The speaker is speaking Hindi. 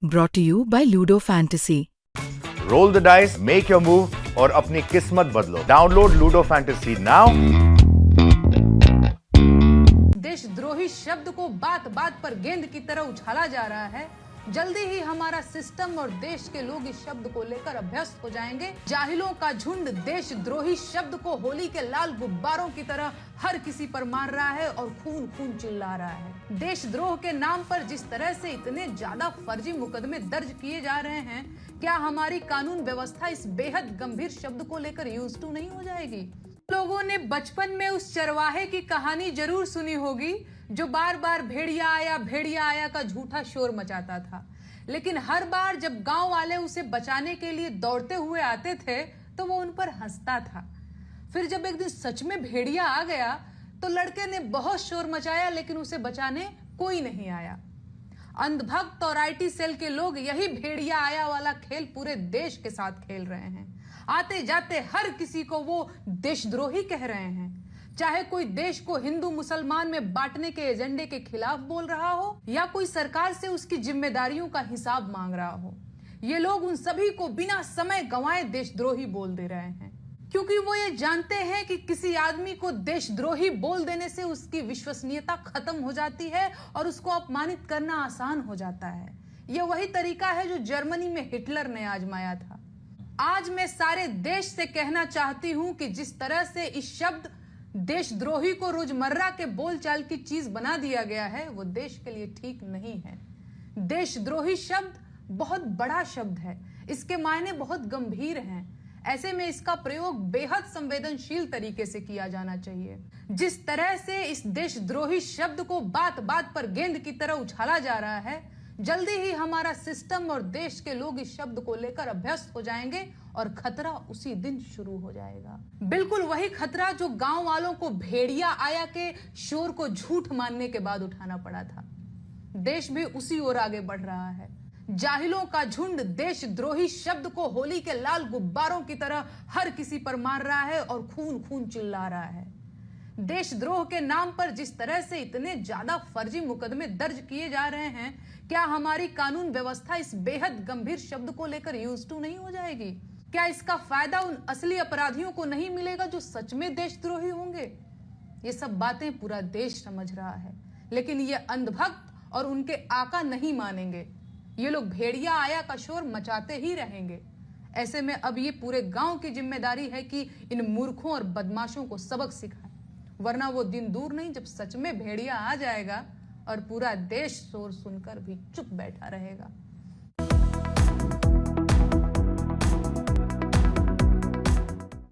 Brought to you by Ludo Fantasy. Roll the dice, make your move और अपनी किस्मत बदलो। Download Ludo Fantasy now. देशद्रोही शब्द को बात बात पर गेंद की तरह उछाला जा रहा है। जल्दी ही हमारा सिस्टम और देश के लोग इस शब्द को लेकर अभ्यस्त हो जाएंगे। जाहिलों का झुंड देशद्रोही शब्द को होली के लाल गुब्बारों की तरह हर किसी पर मार रहा है और खून खून चिल्ला रहा है। देशद्रोह के नाम पर जिस तरह से इतने ज्यादा फर्जी मुकदमे दर्ज किए जा रहे हैं, क्या हमारी कानून व्यवस्था इस बेहद गंभीर शब्द को लेकर यूज टू नहीं हो जाएगी? लोगों ने बचपन में उस चरवाहे की कहानी जरूर सुनी होगी जो बार बार भेड़िया आया का झूठा शोर मचाता था, लेकिन हर बार जब गांव वाले उसे बचाने के लिए दौड़ते हुए आते थे तो वो उन पर हंसता था। फिर जब एक दिन सच में भेड़िया आ गया तो लड़के ने बहुत शोर मचाया, लेकिन उसे बचाने कोई नहीं आया। अंधभक्त और आईटी सेल के लोग यही भेड़िया आया वाला खेल पूरे देश के साथ खेल रहे हैं। आते जाते हर किसी को वो देशद्रोही कह रहे हैं, चाहे कोई देश को हिंदू मुसलमान में बांटने के एजेंडे के खिलाफ बोल रहा हो या कोई सरकार से उसकी जिम्मेदारियों का हिसाब मांग रहा हो। ये लोग उन सभी को बिना समय गंवाए देशद्रोही बोल दे रहे हैं, क्योंकि वो ये जानते हैं कि किसी आदमी को देशद्रोही बोल देने से उसकी विश्वसनीयता खत्म हो जाती है और उसको अपमानित करना आसान हो जाता है। ये वही तरीका है जो जर्मनी में हिटलर ने आजमाया था। आज मैं सारे देश से कहना चाहती हूं कि जिस तरह से इस शब्द देशद्रोही को रोजमर्रा के बोलचाल की चीज बना दिया गया है, वो देश के लिए ठीक नहीं है। देशद्रोही शब्द बहुत बड़ा शब्द है, इसके मायने बहुत गंभीर हैं। ऐसे में इसका प्रयोग बेहद संवेदनशील तरीके से किया जाना चाहिए। जिस तरह से इस देशद्रोही शब्द को बात बात पर गेंद की तरह उछाला जा रहा है, जल्दी ही हमारा सिस्टम और देश के लोग इस शब्द को लेकर अभ्यस्त हो जाएंगे और खतरा उसी दिन शुरू हो जाएगा। बिल्कुल वही खतरा जो गांव वालों को भेड़िया आया के शोर को झूठ मानने के बाद उठाना पड़ा था। देश भी उसी ओर आगे बढ़ रहा है। जाहिलों का झुंड देशद्रोही शब्द को होली के लाल गुब्बारों की तरह हर किसी पर मार रहा है और खून खून चिल्ला रहा है। देशद्रोह के नाम पर जिस तरह से इतने ज्यादा फर्जी मुकदमे दर्ज किए जा रहे हैं, क्या हमारी कानून व्यवस्था इस बेहद गंभीर शब्द को लेकर यूज टू नहीं हो जाएगी? क्या इसका फायदा उन असली अपराधियों को नहीं मिलेगा जो सच में देशद्रोही होंगे? ये सब बातें पूरा देश समझ रहा है, लेकिन ये अंधभक्त और उनके आका नहीं मानेंगे। ये लोग भेड़िया आया का शोर मचाते ही रहेंगे। ऐसे में अब ये पूरे गांव की जिम्मेदारी है कि इन मूर्खों और बदमाशों को सबक सिखाए, वरना वो दिन दूर नहीं जब सच में भेड़िया आ जाएगा और पूरा देश शोर सुनकर भी चुप बैठा रहेगा।